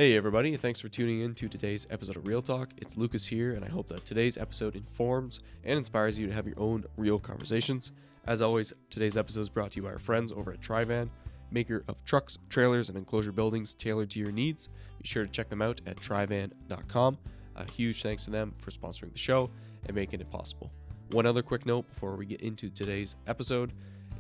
Hey everybody, thanks for tuning in to today's episode of Real Talk. It's Lucas here, and I hope that today's episode informs and inspires you to have your own real conversations. As always, today's episode is brought to you by our friends over at Trivan, maker of trucks, trailers, and enclosure buildings tailored to your needs. Be sure to check them out at trivan.com. A huge thanks to them for sponsoring the show and making it possible. One other quick note before we get into today's episode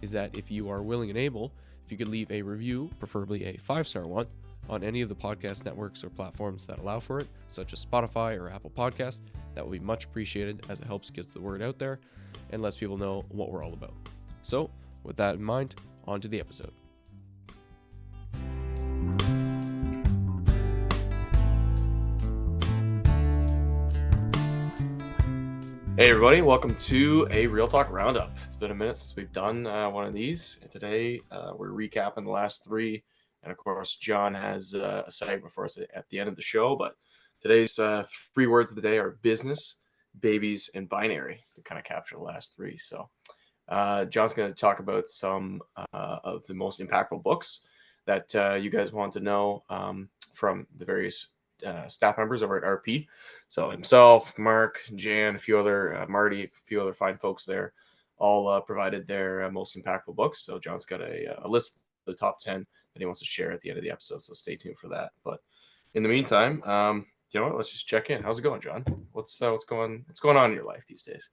is that if you are willing and able, if you could leave a review, preferably a 5-star one, on any of the podcast networks or platforms that allow for it, such as Spotify or Apple Podcasts, that will be much appreciated as it helps get the word out there and lets people know what we're all about. So, with that in mind, on to the episode. Hey everybody, welcome to a Real Talk Roundup. It's been a minute since we've done one of these, and today we're recapping the last three. And of course, John has a segment for us at the end of the show. But today's three words of the day are business, babies, and binary to kind of capture the last three. So John's going to talk about some of the most impactful books that you guys want to know from the various staff members over at RP. So himself, Mark, Jan, a few other, Marty, a few other fine folks there, all provided their most impactful books. So John's got a list of the top 10 that he wants to share at the end of the episode, so stay tuned for that. But in the meantime, you know what? Let's just check in. How's it going, John? What's going on in your life these days?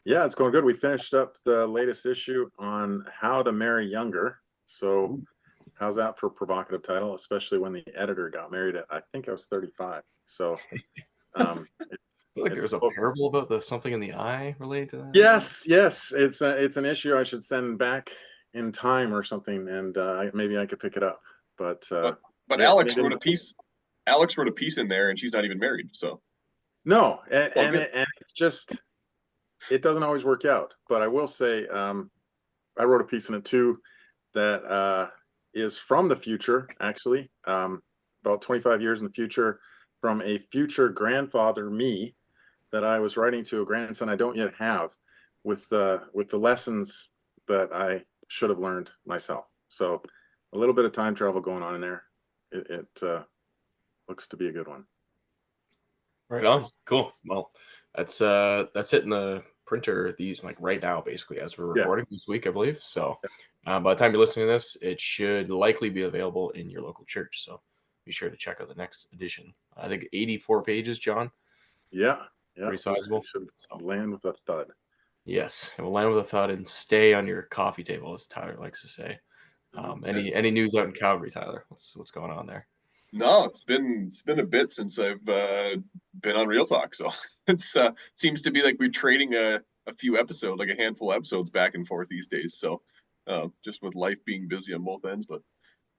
Yeah, it's going good. We finished up the latest issue on how to marry younger. So, how's that for a provocative title? Especially when the editor got married at, I think I was 35. So, I feel like there was a parable about the something in the eye related to that. Yes. It's an issue I should send back in time or something, and maybe I could pick it up. But yeah, Alex wrote a piece. Alex wrote a piece in there, and she's not even married. So no, and it's just it doesn't always work out. But I will say, I wrote a piece in it too that is from the future, actually, about 25 years in the future, from a future grandfather, me, that I was writing to a grandson I don't yet have, with the lessons that I should have learned myself. So a little bit of time travel going on in there. It looks to be a good one. Right on. Cool. Well, that's hitting the printer these like right now, basically, as we're recording this week, I believe. So by the time you're listening to this, it should likely be available in your local church. So be sure to check out the next edition. I think 84 pages, John. Yeah. Pretty sizable. Should land with a thud. Yes, it will land with a thud and stay on your coffee table, as Tyler likes to say. Any news out in Calgary, Tyler? What's going on there? No, it's been a bit since I've been on Real Talk, so it's seems to be like we're trading a few episodes, like a handful of episodes back and forth these days. So just with life being busy on both ends, but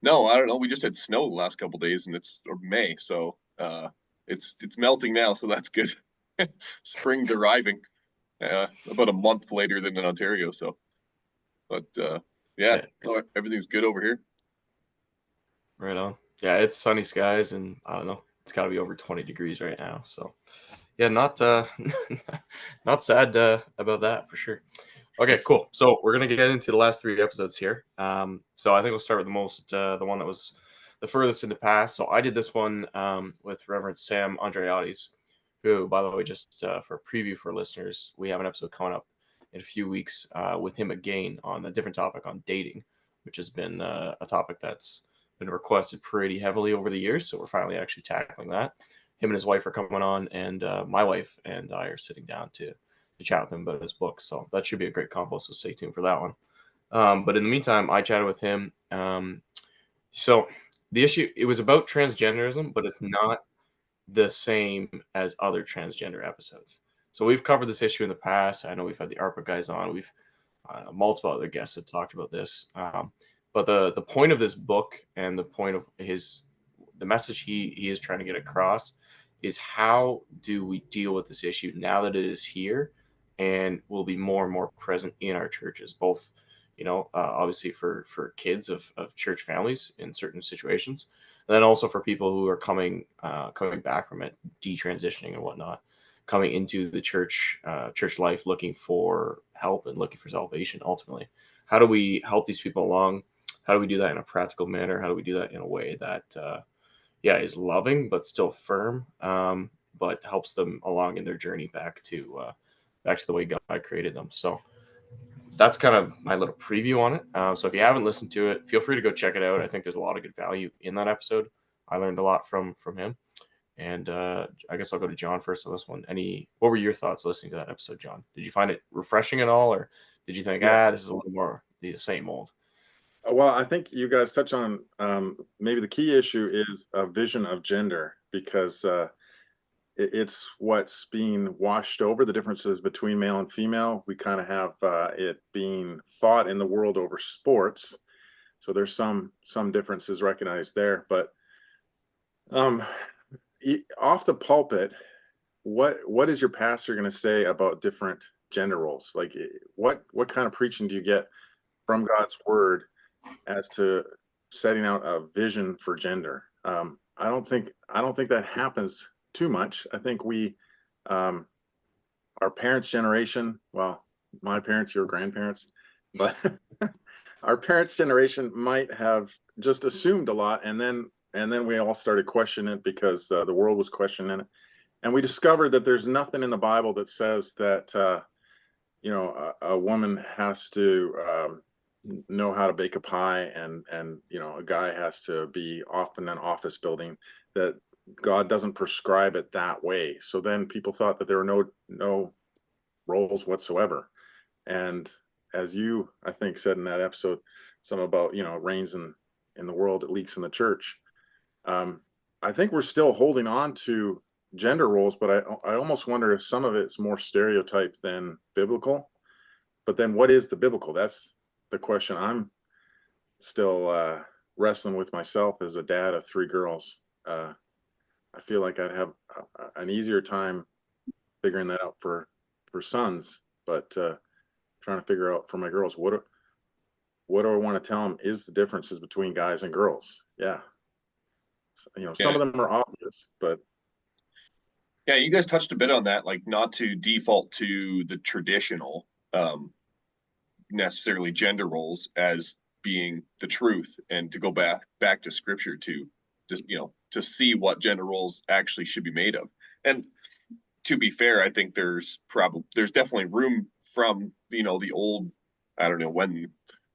no, I don't know. We just had snow the last couple of days, and it's May, so it's melting now, so that's good. Spring's arriving. About a month later than in Ontario, so but everything's good over here. Right on. Yeah, it's sunny skies, and I don't know, it's got to be over 20 degrees right now. So yeah, not not sad about that for sure. Okay, cool. So we're gonna get into the last three episodes here. So I think we'll start with the one that was the furthest in the past. So I did this one with Reverend Sam Andreades, who, by the way, just for a preview for listeners, we have an episode coming up in a few weeks with him again on a different topic on dating, which has been a topic that's been requested pretty heavily over the years. So we're finally actually tackling that. Him and his wife are coming on, and my wife and I are sitting down to chat with him about his book. So that should be a great combo. So stay tuned for that one. But in the meantime, I chatted with him. So the issue, it was about transgenderism, but it's not the same as other transgender episodes. So we've covered this issue in the past. I know we've had the ARPA guys on. We've multiple other guests have talked about this. But the point of this book and the point of the message he is trying to get across is how do we deal with this issue now that it is here and will be more and more present in our churches, both, obviously for kids of church families in certain situations, and then also for people who are coming back from it, detransitioning and whatnot, coming into the church life, looking for help and looking for salvation. Ultimately, how do we help these people along? How do we do that in a practical manner? How do we do that in a way that yeah, is loving but still firm, but helps them along in their journey back to the way God created them. So that's kind of my little preview on it. So if you haven't listened to it, feel free to go check it out. I think there's a lot of good value in that episode. I learned a lot from him. And I guess I'll go to John first on this one. What were your thoughts listening to that episode, John? Did you find it refreshing at all, or did you think, this is a little more the same old? Well, I think you guys touch on maybe the key issue is a vision of gender, because it's what's being washed over, the differences between male and female. We kind of have it being fought in the world over sports. So there's some differences recognized there. But off the pulpit, what is your pastor going to say about different gender roles? Like, what kind of preaching do you get from God's word as to setting out a vision for gender? I don't think that happens too much. I think our parents' generation, well, my parents, your grandparents, but our parents' generation might have just assumed a lot, and then we all started questioning it because the world was questioning it, and we discovered that there's nothing in the Bible that says that a woman has to know how to bake a pie, and a guy has to be off in an office building. That God doesn't prescribe it that way. So then people thought that there were no roles whatsoever. And as you, I think, said in that episode, some about, it rains in the world, it leaks in the church. I think we're still holding on to gender roles, but I almost wonder if some of it's more stereotype than biblical. But then what is the biblical? That's the question I'm still wrestling with myself as a dad of 3 girls. I feel like I'd have an easier time figuring that out for sons, but trying to figure out for my girls, what do I want to tell them is the differences between guys and girls? Yeah. Some of them are obvious, but yeah, you guys touched a bit on that, like not to default to the traditional necessarily gender roles as being the truth, and to go back to scripture to just to see what gender roles actually should be made of. And to be fair, I think there's definitely room from the old, I don't know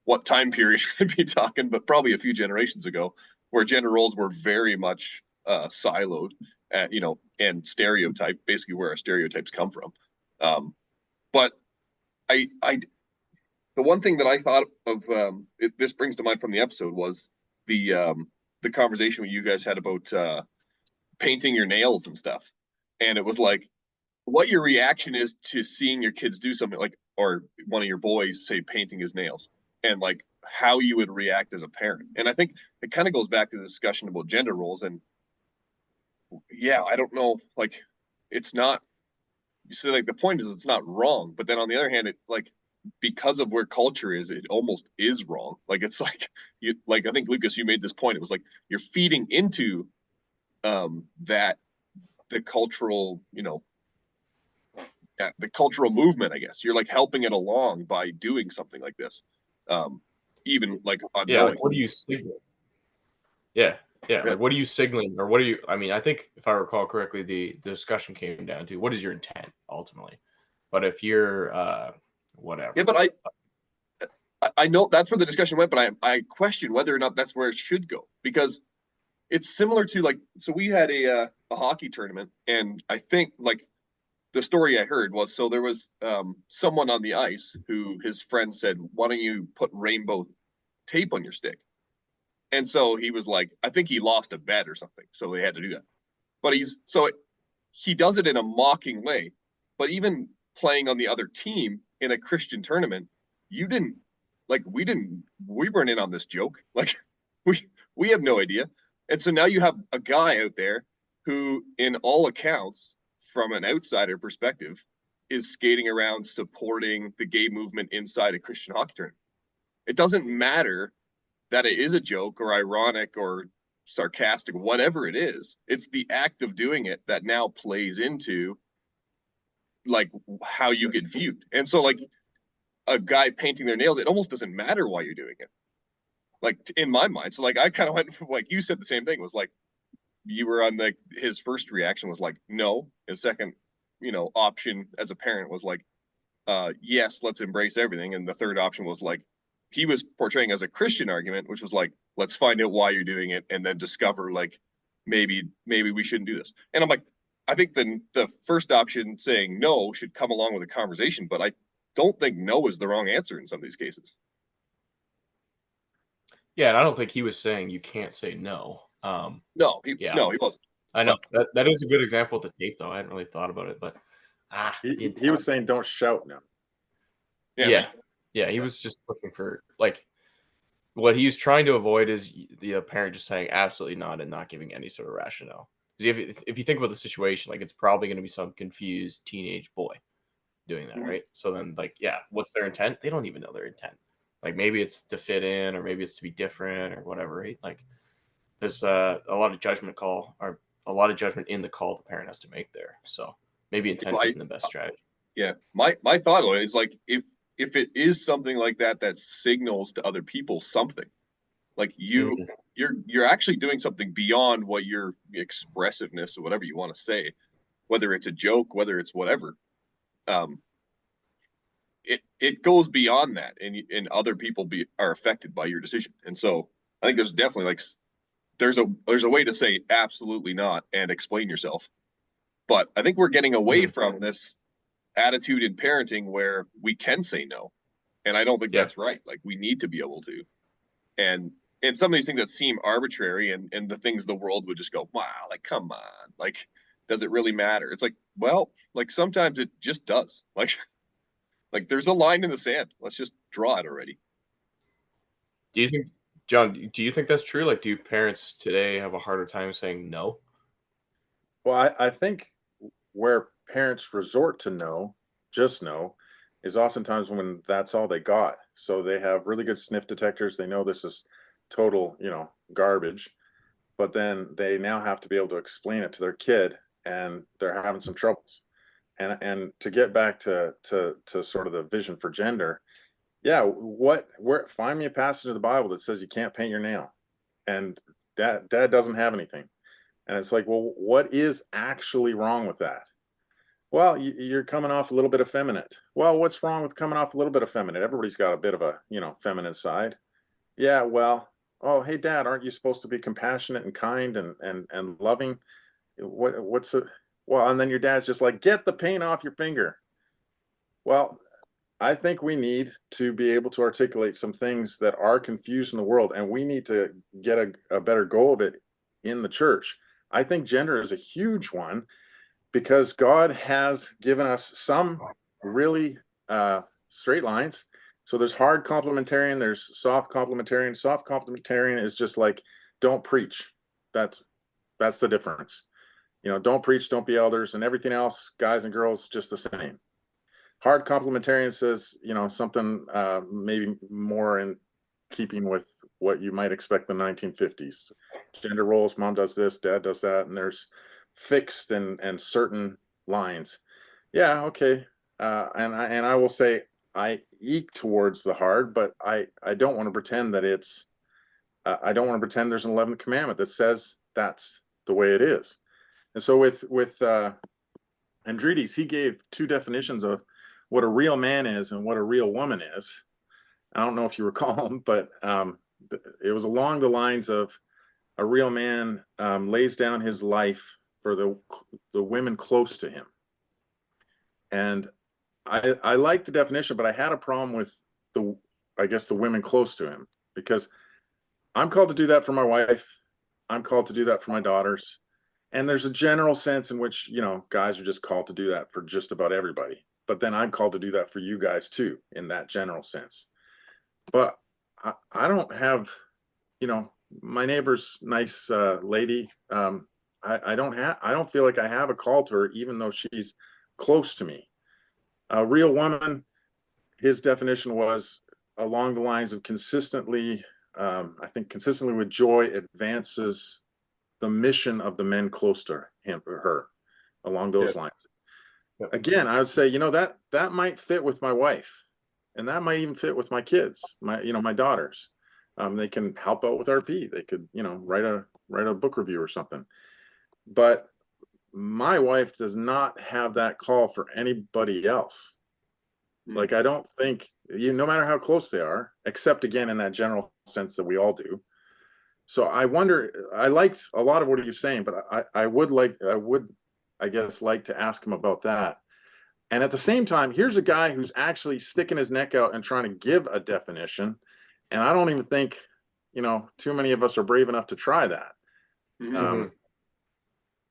what time period I'd be talking, but probably a few generations ago, where gender roles were very much siloed at, and stereotyped, basically where our stereotypes come from. But the one thing that I thought of, this brings to mind from the episode, was the conversation you guys had about painting your nails and stuff. And it was like, what your reaction is to seeing your kids do something like, or one of your boys, say, painting his nails, and like how you would react as a parent. And I think it kind of goes back to the discussion about gender roles. And yeah, I don't know, like, it's not, you say, like, the point is it's not wrong, but then on the other hand, it, like, because of where culture is, it almost is wrong. Like, it's like, I think, Lucas, you made this point. It was like, you're feeding into that, the cultural, the cultural movement, I guess. You're like helping it along by doing something like this. Even like unknowing. Yeah, like, what do you signal? Yeah. Like, what are you signaling, or what are you? I mean, I think if I recall correctly, the discussion came down to what is your intent ultimately. But if you're whatever, yeah, but I know that's where the discussion went, but I question whether or not that's where it should go, because it's similar to, like, so we had a hockey tournament, and I think, like, the story I heard was, so there was someone on the ice who his friend said, why don't you put rainbow tape on your stick? And so he was like, I think he lost a bet or something, so they had to do that. But he does it in a mocking way. But even playing on the other team in a Christian tournament, we weren't in on this joke. Like, we have no idea. And so now you have a guy out there who, in all accounts, from an outsider perspective, is skating around supporting the gay movement inside a Christian hockey tournament. It doesn't matter that it is a joke or ironic or sarcastic, whatever it is. It's the act of doing it that now plays into, like, how you get viewed. And so, like, a guy painting their nails, it almost doesn't matter why you're doing it, like, in my mind. So, like, I kind of went, like, you said the same thing, was like, you were on like his first reaction was like no. His second, option as a parent was like, yes, let's embrace everything. And the third option was like he was portraying as a Christian argument, which was like, let's find out why you're doing it and then discover like maybe we shouldn't do this. And I'm like, I think the first option saying no should come along with a conversation, but I don't think no is the wrong answer in some of these cases. Yeah, and I don't think he was saying you can't say no. No, Yeah, he wasn't. I know that is a good example of the tape, though. I hadn't really thought about it, but the He intent. was saying, "Don't shout now." Yeah, he was just looking for like what he was trying to avoid is the parent just saying absolutely not and not giving any sort of rationale. Because if you think about the situation, like it's probably going to be some confused teenage boy doing that, right? So then, like, yeah, what's their intent? They don't even know their intent. Like maybe it's to fit in, or maybe it's to be different, or whatever. Right? Like there's a lot of judgment call, or a lot of judgment in the call the parent has to make there. So maybe intent isn't the best strategy. Yeah, my thought is like if it is something like that that signals to other people something, like you're actually doing something beyond what your expressiveness or whatever you want to say, whether it's a joke, whether it's whatever. It goes beyond that, and other people are affected by your decision. And so I think there's definitely like there's a way to say absolutely not and explain yourself. But I think we're getting away from this attitude in parenting where we can say no. And I don't think that's right. Like we need to be able to. And some of these things that seem arbitrary and the things the world would just go, wow, like come on. Like, does it really matter? It's like, well, like sometimes it just does. Like there's a line in the sand. Let's just draw it already. Do you think, John, do you think that's true? Like, do parents today have a harder time saying no? Well, I think where parents resort to no, just no, is oftentimes when that's all they got. So they have really good sniff detectors. They know this is total, garbage, but then they now have to be able to explain it to their kid, and they're having some troubles. And to get back to sort of the vision for gender, yeah, where find me a passage of the Bible that says you can't paint your nail, and dad doesn't have anything. And it's like, well, what is actually wrong with that? Well, you're coming off a little bit effeminate. Well, what's wrong with coming off a little bit effeminate? Everybody's got a bit of a, feminine side. Yeah, well, oh, hey, Dad, aren't you supposed to be compassionate and kind and loving? What's a well? And then your dad's just like, get the paint off your finger. Well, I think we need to be able to articulate some things that are confused in the world, and we need to get a better go of it in the church. I think gender is a huge one because God has given us some really straight lines. So there's hard complementarian, there's soft complementarian. Soft complementarian is just like don't preach. That's the difference. Don't preach, don't be elders, and everything else, guys and girls, just the same. Hard complementarian says, something maybe more in keeping with what you might expect in the 1950s. Gender roles, mom does this, dad does that, and there's fixed and certain lines. Yeah, okay. And I will say I eke towards the hard, but I don't want to pretend that it's I don't want to pretend there's an 11th commandment that says that's the way it is. And so with Andrides, he gave two definitions of what a real man is and what a real woman is. I don't know if you recall them, but it was along the lines of a real man lays down his life for the women close to him. And I like the definition, but I had a problem with the women close to him, because I'm called to do that for my wife. I'm called to do that for my daughters. And there's a general sense in which, guys are just called to do that for just about everybody. But then I'm called to do that for you guys too, in that general sense. But I don't have, my neighbor's nice lady. I don't feel like I have a call to her, even though she's close to me. A real woman, his definition was along the lines of consistently, I think consistently with joy advances the mission of the men close to him or her, along those lines. Again, I would say, that might fit with my wife, and that might even fit with my kids, my daughters. They can help out with RP. They could, write a book review or something. but my wife does not have that call for anybody else. Like, I don't think, no matter how close they are, except again in that general sense that we all do. So I wonder, I liked a lot of what you're saying, but I would, I guess, like to ask him about that. And at the same time, here's a guy who's actually sticking his neck out and trying to give a definition. And I don't even think, too many of us are brave enough to try that.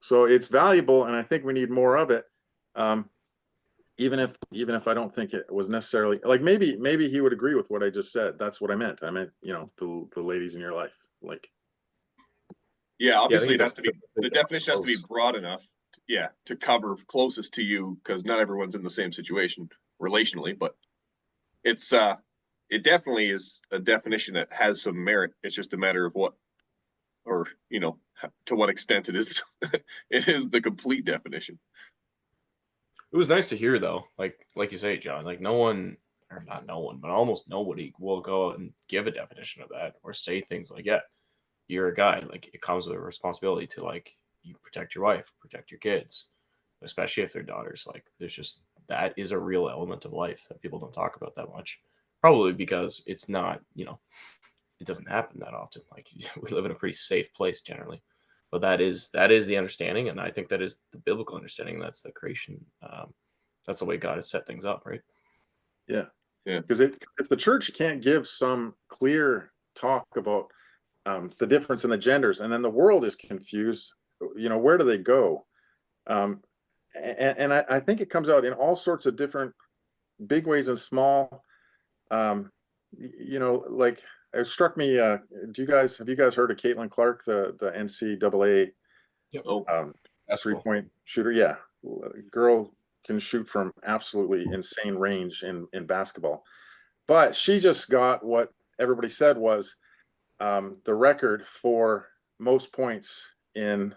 So it's valuable, and I think we need more of it. Even if I don't think it was necessarily, like, maybe he would agree with what I just said. That's what I meant. I meant, the ladies in your life, like. Yeah, obviously it has to be, the definition has to be broad enough, to cover closest to you, because not everyone's in the same situation relationally, but it's it definitely is a definition that has some merit. It's just a matter of what, or to what extent it is it is the complete definition. It was nice to hear, though, like you say, John, like no one, or not no one, but almost nobody will go out and give a definition of that or say things like, yeah, you're a guy, like it comes with a responsibility to, like, you protect your wife, protect your kids, especially if they're daughters. Like there's just, that is a real element of life that people don't talk about that much, probably because it's not, it doesn't happen that often. Like we live in a pretty safe place generally, but that is the understanding, and I think that is the biblical understanding. That's the creation. That's the way God has set things up, right? Yeah. Because if the church can't give some clear talk about the difference in the genders, and then the world is confused, where do they go? And I think it comes out in all sorts of different big ways and small. Like, it struck me. Have you guys heard of Caitlin Clark, the NCAA three-point shooter? Yeah, girl can shoot from absolutely insane range in basketball. But she just got what everybody said was the record for most points in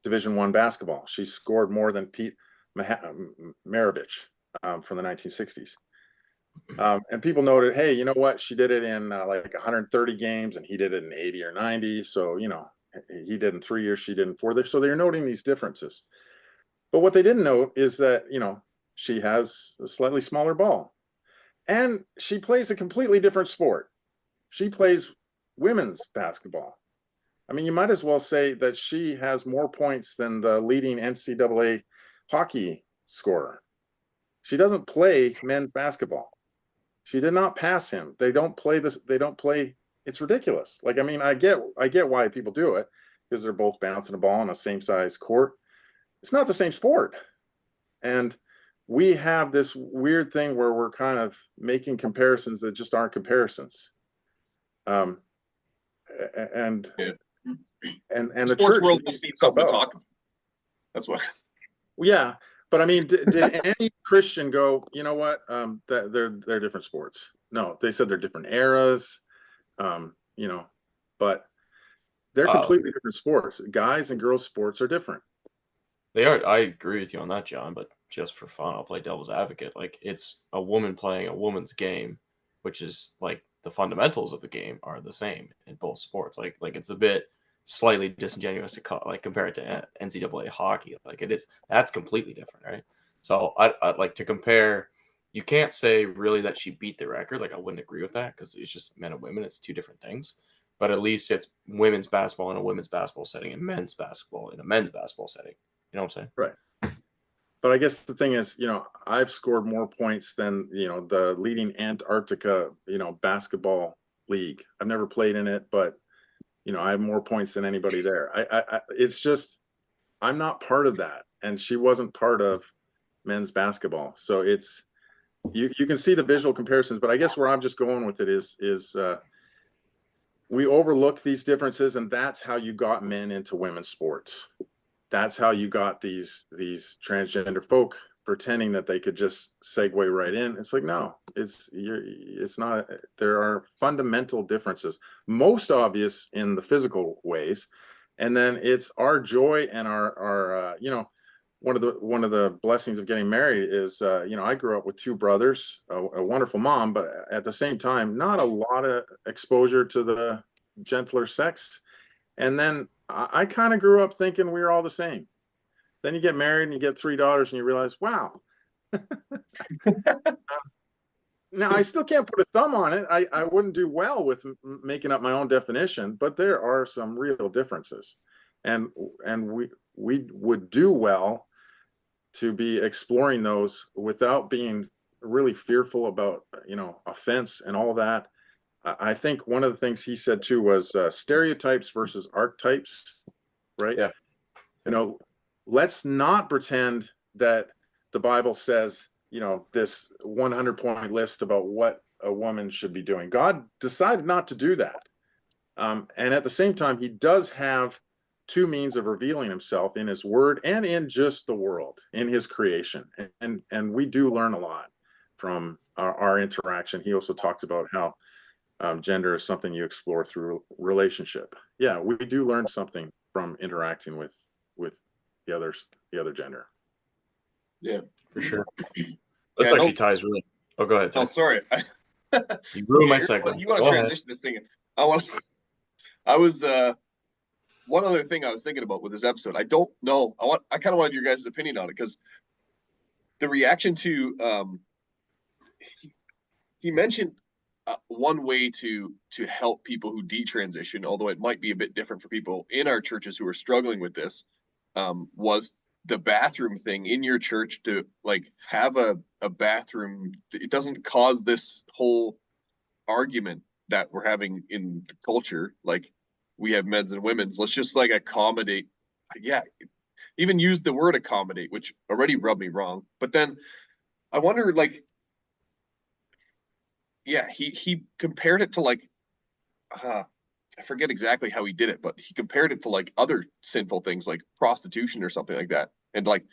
Division I basketball. She scored more than Pete Maravich from the 1960s. And people noted, hey, you know what? She did it in like 130 games, and he did it in 80 or 90. So, he did in 3 years, she did in 4. So they're noting these differences. But what they didn't note is that, she has a slightly smaller ball. And she plays a completely different sport. She plays women's basketball. I mean, you might as well say that she has more points than the leading NCAA hockey scorer. She doesn't play men's basketball. She did not pass him. They don't play this. They don't play. It's ridiculous. Like, I mean, I get why people do it, because they're both bouncing a ball on a same size court. It's not the same sport. And we have this weird thing where we're kind of making comparisons that just aren't comparisons. And the sports church world just needs something to talk about. That's what. Yeah, but I mean, did any Christian go, you know what? That they're different sports. No, they said they're different eras. But they're completely different sports. Guys and girls sports are different. They are. I agree with you on that, John, but just for fun, I'll play devil's advocate. Like, it's a woman playing a woman's game, which is like the fundamentals of the game are the same in both sports. Like it's a bit slightly disingenuous to compare it to NCAA hockey. Like it is, that's completely different, right? So I like to compare. You can't say really that she beat the record. Like, I wouldn't agree with that, because it's just men and women. It's two different things. But at least it's women's basketball in a women's basketball setting and men's basketball in a men's basketball setting. You know what I'm saying? Right. But I guess the thing is, I've scored more points than, the leading Antarctica, basketball league. I've never played in it, but, I have more points than anybody there. It's just, I'm not part of that. And she wasn't part of men's basketball. So it's, you can see the visual comparisons, but I guess where I'm just going with it is we overlook these differences, and that's how you got men into women's sports. That's how you got these transgender folk pretending that they could just segue right in. It's like, no, it's not. There are fundamental differences, most obvious in the physical ways, and then it's our joy and our one of the blessings of getting married is I grew up with two brothers, a wonderful mom, but at the same time not a lot of exposure to the gentler sex. And then I kind of grew up thinking we were all the same. Then you get married and you get 3 daughters and you realize, wow. Now, I still can't put a thumb on it. I wouldn't do well with making up my own definition, but there are some real differences. And we would do well to be exploring those without being really fearful about, offense and all that. I think one of the things he said too was stereotypes versus archetypes, right? Yeah. Let's not pretend that the Bible says, this 100-point list about what a woman should be doing. God decided not to do that. And at the same time, he does have two means of revealing himself in his word and in just the world, in his creation. And we do learn a lot from our interaction. He also talked about how gender is something you explore through relationship. Yeah, we do learn something from interacting with the other gender. Yeah, For sure. This actually ties really. Oh, go ahead, Ty. Oh, sorry. You ruined my segment. You want to transition this thing? One other thing I was thinking about with this episode. I don't know. I kind of wanted your guys' opinion on it because the reaction to he mentioned one way to help people who detransition, although it might be a bit different for people in our churches who are struggling with this, was the bathroom thing in your church to like have a bathroom. It doesn't cause this whole argument that we're having in the culture. Like we have men's and women's. Let's just like accommodate. Yeah, even use the word accommodate, which already rubbed me wrong. But then I wonder, like, yeah, he compared it to like, I forget exactly how he did it, but he compared it to like other sinful things like prostitution or something like that, and like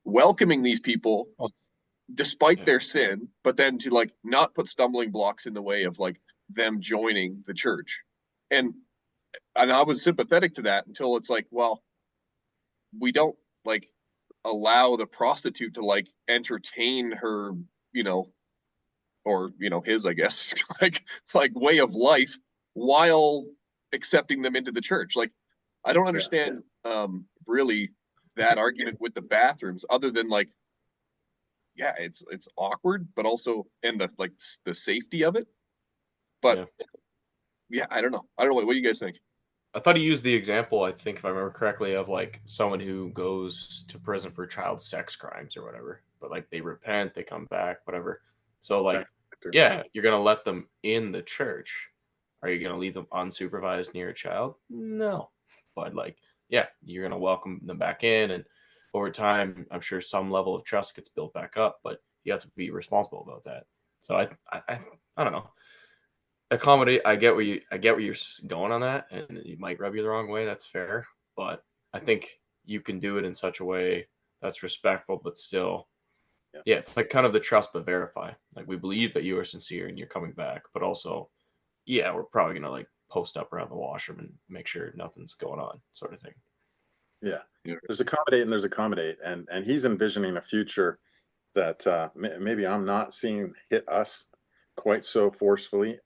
welcoming these people despite their sin, but then to like not put stumbling blocks in the way of like them joining the church. And I was sympathetic to that until it's like, well, we don't like allow the prostitute to like entertain her, or his, I guess, like way of life while accepting them into the church. Like I don't understand really that argument with the bathrooms, other than like, yeah, it's awkward, but also and the safety of it. But yeah, I don't know. What do you guys think? I thought he used the example, I think if I remember correctly, of like someone who goes to prison for child sex crimes or whatever, but like they repent, they come back, whatever. So like, yeah, you're gonna let them in the church. Are you gonna leave them unsupervised near a child? No, but like, yeah, you're gonna welcome them back in, and over time, I'm sure some level of trust gets built back up, but you have to be responsible about that. So I don't know. Accommodate. I get where you're going on that, and it might rub you the wrong way. That's fair, but I think you can do it in such a way that's respectful, but still, yeah, it's like kind of the trust but verify. Like we believe that you are sincere and you're coming back, but also, yeah, we're probably gonna like post up around the washroom and make sure nothing's going on, sort of thing. Yeah, there's accommodate, and he's envisioning a future that maybe I'm not seeing hit us quite so forcefully.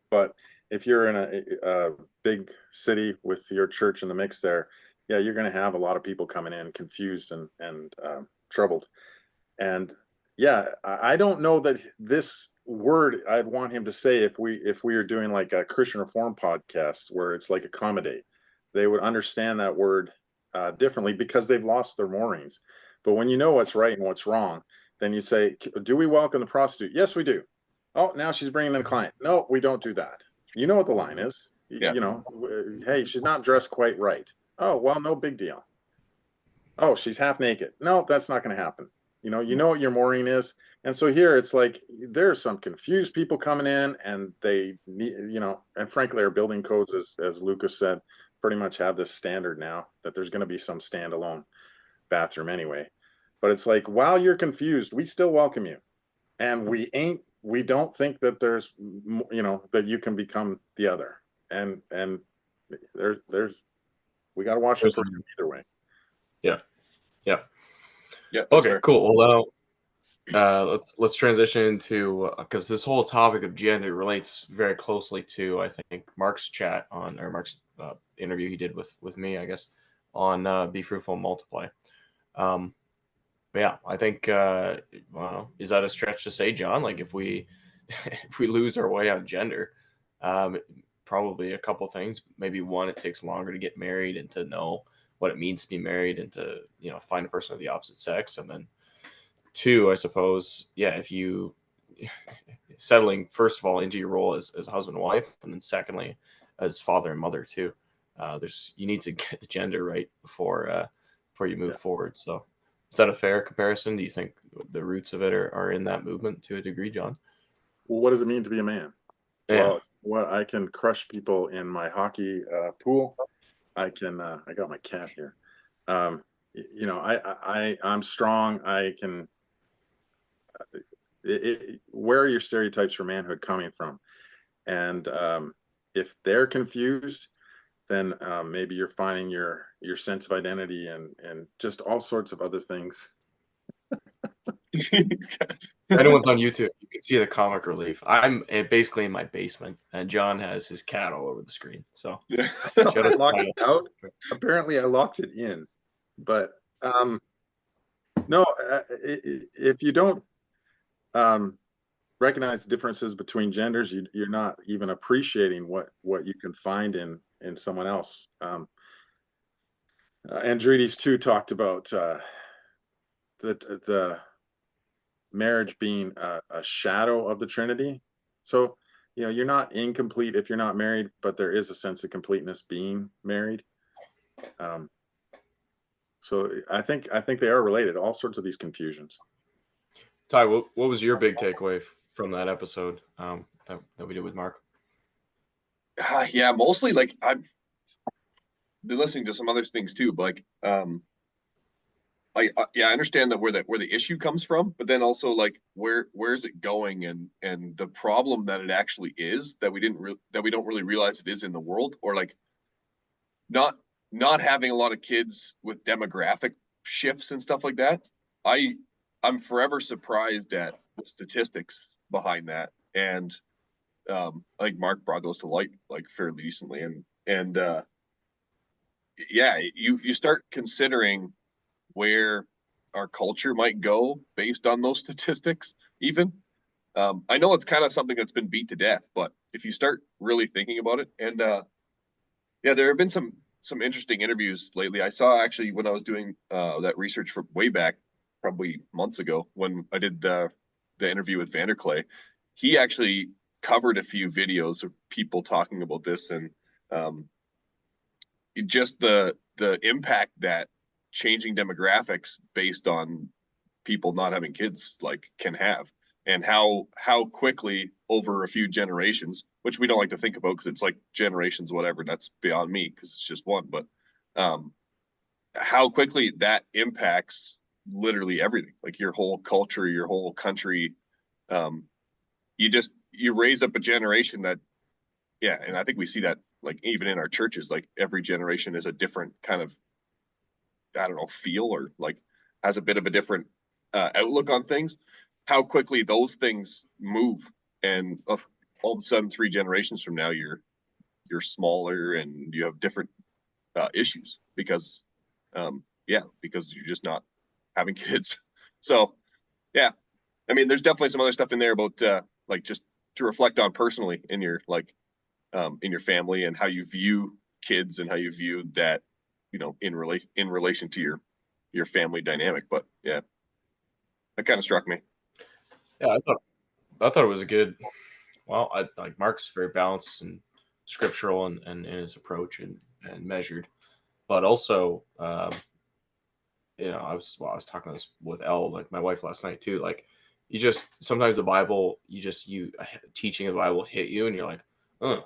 But if you're in a big city with your church in the mix there, yeah, you're going to have a lot of people coming in confused and troubled. And yeah, I don't know that this word I'd want him to say if we are doing like a Christian Reform podcast where it's like accommodate. They would understand that word differently because they've lost their moorings. But when you know what's right and what's wrong, then you say, do we welcome the prostitute? Yes, we do. Oh, now she's bringing in a client. No, we don't do that. You know what the line is. Hey, she's not dressed quite right. Oh, well, no big deal. Oh, she's half naked. No, that's not going to happen. You know what your mooring is. And so here it's like there's some confused people coming in, and they need, and frankly, our building codes, as Lucas said, pretty much have this standard now that there's going to be some standalone bathroom anyway. But it's like, while you're confused, we still welcome you. And we don't think that there's, that you can become the other. And there's we got to watch either way. Yeah. Yeah. Okay, cool. Well, Let's transition into because this whole topic of gender relates very closely to, I think, Mark's chat on, or Mark's interview he did with me, I guess, on Be Fruitful and Multiply. But yeah, I think well, is that a stretch to say, John? Like if we if we lose our way on gender, um, probably a couple things. Maybe one, it takes longer to get married and to know what it means to be married and to find a person of the opposite sex, and then two, I suppose, yeah, if you settling first of all into your role as a husband and wife, and then secondly as father and mother too. There's you need to get the gender right before you move forward. So is that a fair comparison? Do you think the roots of it are in that movement to a degree, John? Well, what does it mean to be a man? Yeah. Well, I can crush people in my hockey pool. I can. I got my cat here. I'm strong. I can. Where are your stereotypes for manhood coming from? And if they're confused, then maybe you're finding your sense of identity and just all sorts of other things. Anyone's on YouTube, you can see the comic relief. I'm basically in my basement, and John has his cat all over the screen. So Yeah. I locked it out. Apparently, I locked it in, but no. If you don't recognize differences between genders, you're not even appreciating what you can find in someone else. Andrides too talked about the marriage being a shadow of the Trinity. So you're not incomplete if you're not married, but there is a sense of completeness being married. So I think they are related. All sorts of these confusions. Ty, what was your big takeaway from that episode that we did with Mark? Yeah, mostly like I've been listening to some other things too, but like I understand that where the issue comes from, but then also like where's it going, and the problem that it actually is that we don't really realize it is in the world, or like not not having a lot of kids with demographic shifts and stuff like that. I I'm forever surprised at the statistics behind that, and like Mark brought those to light like fairly recently, and yeah, you start considering where our culture might go based on those statistics. Even I know it's kind of something that's been beat to death, but if you start really thinking about it, and yeah, there have been some interesting interviews lately. I saw actually when I was doing that research for way back, probably months ago, when I did the interview with Vanderclay. He actually covered a few videos of people talking about this, and um, just the impact that changing demographics based on people not having kids like can have, and how quickly over a few generations, which we don't like to think about because it's like generations whatever, that's beyond me because it's just one, but um how quickly that impacts literally everything, like your whole culture, your whole country. um you raise up a generation that, yeah, and I think we see that like even in our churches, like every generation is a different kind of, I don't know, feel, or like has a bit of a different outlook on things. How quickly those things move, and all of a sudden, 3 generations from now, you're smaller and you have different issues because, yeah, because you're just not having kids. So yeah, I mean, there's definitely some other stuff in there about like just to reflect on personally in your like in your family, and how you view kids and how you view that, in relation to your family dynamic. But yeah, that kind of struck me. Yeah, I thought it was a good. Well, I like Mark's very balanced and scriptural and in his approach and measured, but also I was talking about this with Elle, like my wife, last night too. Like you just sometimes the Bible, you teaching of the Bible hit you, and you're like, oh,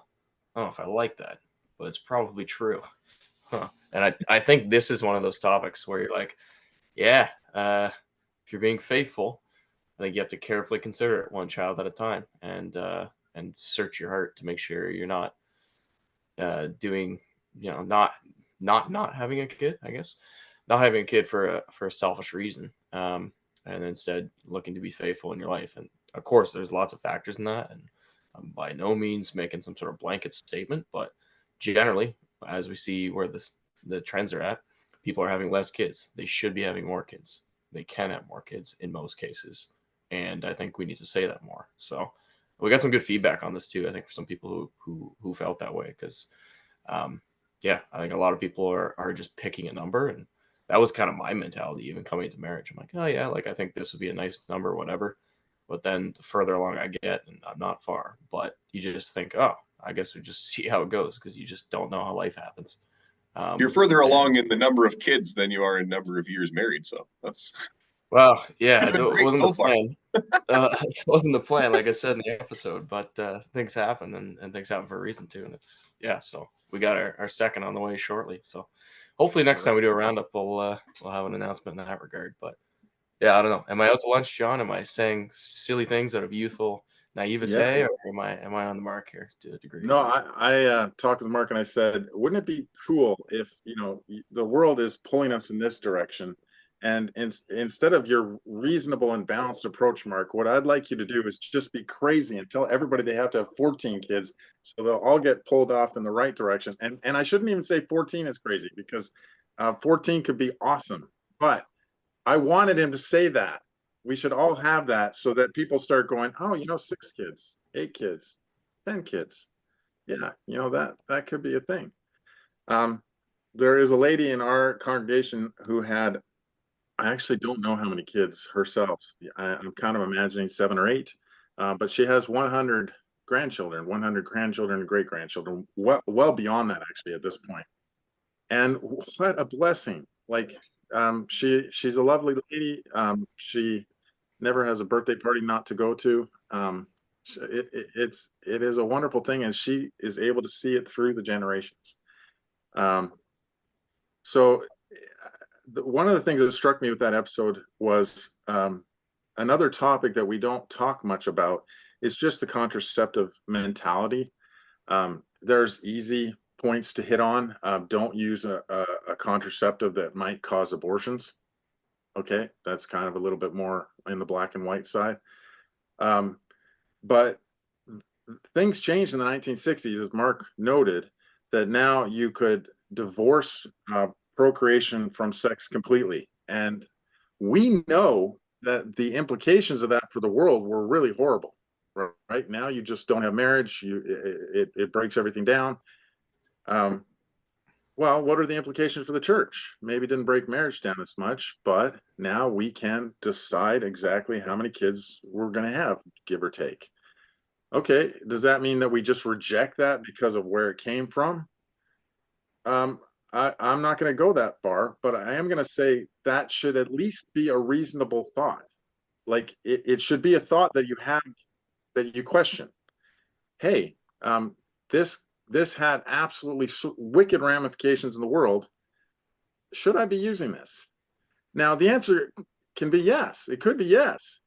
I don't know if I like that, but it's probably true. Huh. And I think this is one of those topics where you're like, yeah, if you're being faithful, I think you have to carefully consider it one child at a time, and search your heart to make sure you're not doing, not having a kid. I guess not having a kid for a selfish reason. and instead looking to be faithful in your life. And of course, there's lots of factors in that, and I'm by no means making some sort of blanket statement, but generally, as we see where the trends are at, people are having less kids. They should be having more kids. They can have more kids in most cases, and I think we need to say that more. So we got some good feedback on this too. I think for some people who felt that way, because yeah, I think a lot of people are just picking a number, and that was kind of my mentality even coming into marriage. I'm like, oh yeah, like I think this would be a nice number, whatever. But then the further along I get, and I'm not far, but you just think, oh, I guess we just see how it goes, because you just don't know how life happens. You're further And along in the number of kids than you are in number of years married, so that's well, yeah, it been great wasn't so the far. plan. It wasn't the plan, like I said in the episode, but things happen, and things happen for a reason too. And it's, yeah, so we got our second on the way shortly. So hopefully next time we do a roundup, we'll have an announcement in that regard. But yeah, I don't know. Am I out to lunch, John? Am I saying silly things out of youthful naivete, Yeah. or am I on the mark here to a degree? No, I talked to Mark and I said, wouldn't it be cool if, the world is pulling us in this direction, and instead of your reasonable and balanced approach, Mark, what I'd like you to do is just be crazy and tell everybody they have to have 14 kids, so they'll all get pulled off in the right direction. And I shouldn't even say 14 is crazy, because 14 could be awesome, but I wanted him to say that we should all have that, so that people start going, oh, 6 kids, 8 kids, 10 kids. Yeah, that could be a thing. There is a lady in our congregation who had, I actually don't know how many kids herself. I'm kind of imagining 7 or 8, but she has 100 grandchildren, 100 grandchildren and great grandchildren, well beyond that actually at this point. And what a blessing! Like, she's a lovely lady. She never has a birthday party not to go to. It is a wonderful thing, and she is able to see it through the generations. Um, so one of the things that struck me with that episode was, another topic that we don't talk much about is just the contraceptive mentality. There's easy points to hit on. Don't use a contraceptive that might cause abortions. Okay, that's kind of a little bit more in the black and white side. But things changed in the 1960s, as Mark noted, that now you could divorce procreation from sex completely. And we know that the implications of that for the world were really horrible. Right now, you just don't have marriage. It breaks everything down. Well, what are the implications for the church? Maybe it didn't break marriage down as much, but now we can decide exactly how many kids we're going to have, give or take. Okay, does that mean that we just reject that because of where it came from? I'm not going to go that far, but I am going to say that should at least be a reasonable thought. Like, it should be a thought that you have, that you question. Hey, this had absolutely wicked ramifications in the world. Should I be using this? Now, the answer can be yes. It could be yes,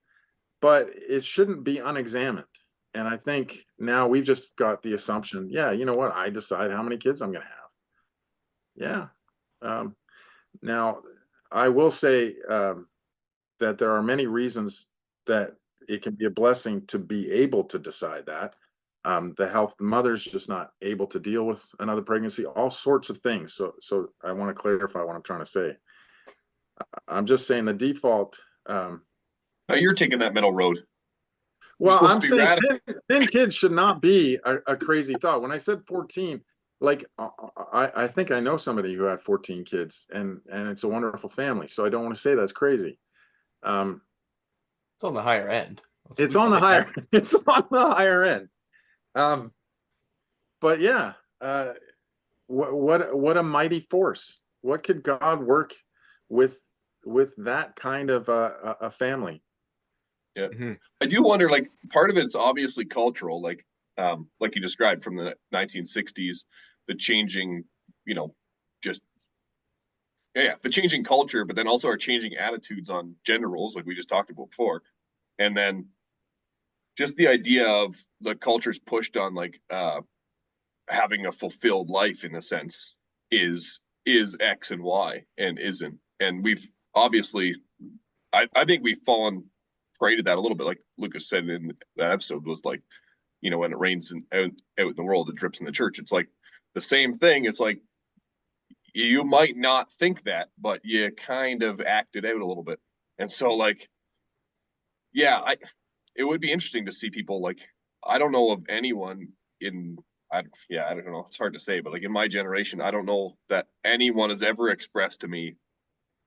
but it shouldn't be unexamined. And I think now we've just got the assumption, yeah, you know what? I decide how many kids I'm going to have. Yeah. Now, I will say that there are many reasons that it can be a blessing to be able to decide that. The mother's just not able to deal with another pregnancy, all sorts of things. So I want to clarify what I'm trying to say. I'm just saying the default. Now you're taking that middle road. Well, I'm saying 10 kids should not be a crazy thought. When I said 14, like, I think I know somebody who had 14 kids, and it's a wonderful family. So I don't want to say that's crazy. It's on the higher end. It's on the higher end. But yeah, what a mighty force. What could God work with that kind of a family? Yeah. Mm-hmm. I do wonder, like, part of it's obviously cultural, like you described from the 1960s, the changing, just the changing culture, but then also our changing attitudes on gender roles, like we just talked about before. And then just the idea of the culture's pushed on, like, having a fulfilled life in a sense is X and Y and isn't. And we've obviously I think we've fallen prey to that a little bit. Like Lucas said in that episode, was like, when it rains out in the world, it drips in the church. It's like the same thing. It's like you might not think that, but you kind of act it out a little bit. And so, like, yeah, it would be interesting to see people, like, I don't know of anyone I don't know. It's hard to say, but like in my generation, I don't know that anyone has ever expressed to me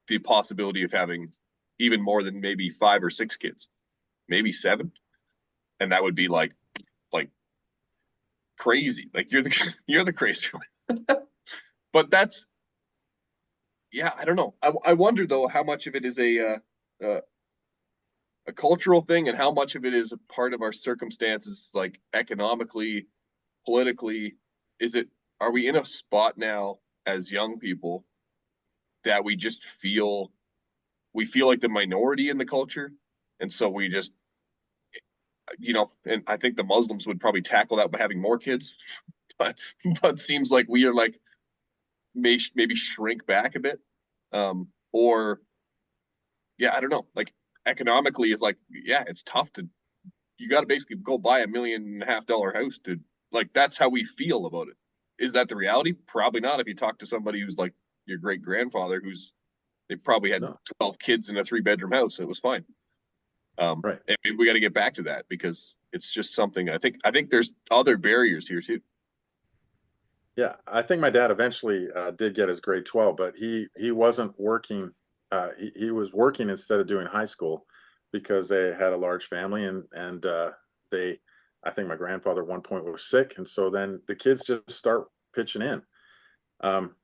the possibility of having even more than maybe 5 or 6 kids, maybe 7, and that would be like crazy. Like you're the crazy one. But that's, yeah, I don't know. I wonder though how much of it is a cultural thing and how much of it is a part of our circumstances, like economically, politically. Are we in a spot now as young people that we feel like the minority in the culture, and so we just, and I think the Muslims would probably tackle that by having more kids, but seems like we are like maybe shrink back a bit, or yeah, I don't know. Like economically, it's like, yeah, it's tough to, you got to basically go buy $1.5 million house to, like, that's how we feel about it. Is that the reality? Probably not. If you talk to somebody who's like your great grandfather, they probably had 12 kids in a 3-bedroom house, and it was fine. Right. And maybe we got to get back to that, because it's just something I think there's other barriers here too. Yeah, I think my dad eventually did get his grade 12, but he wasn't working. He was working instead of doing high school because they had a large family, and they, I think my grandfather at one point was sick, and so then the kids just start pitching in. Um,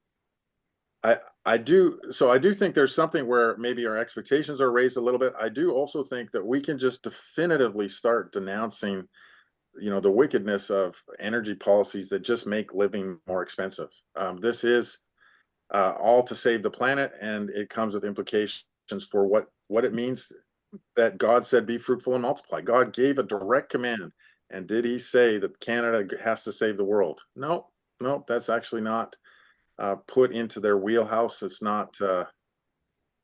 I do, so I do think there's something where maybe our expectations are raised a little bit. I do also think that we can just definitively start denouncing, the wickedness of energy policies that just make living more expensive. This is all to save the planet, and it comes with implications for what it means that God said, "Be fruitful and multiply." God gave a direct command, and did He say that Canada has to save the world? No, no, that's actually not put into their wheelhouse. It's not.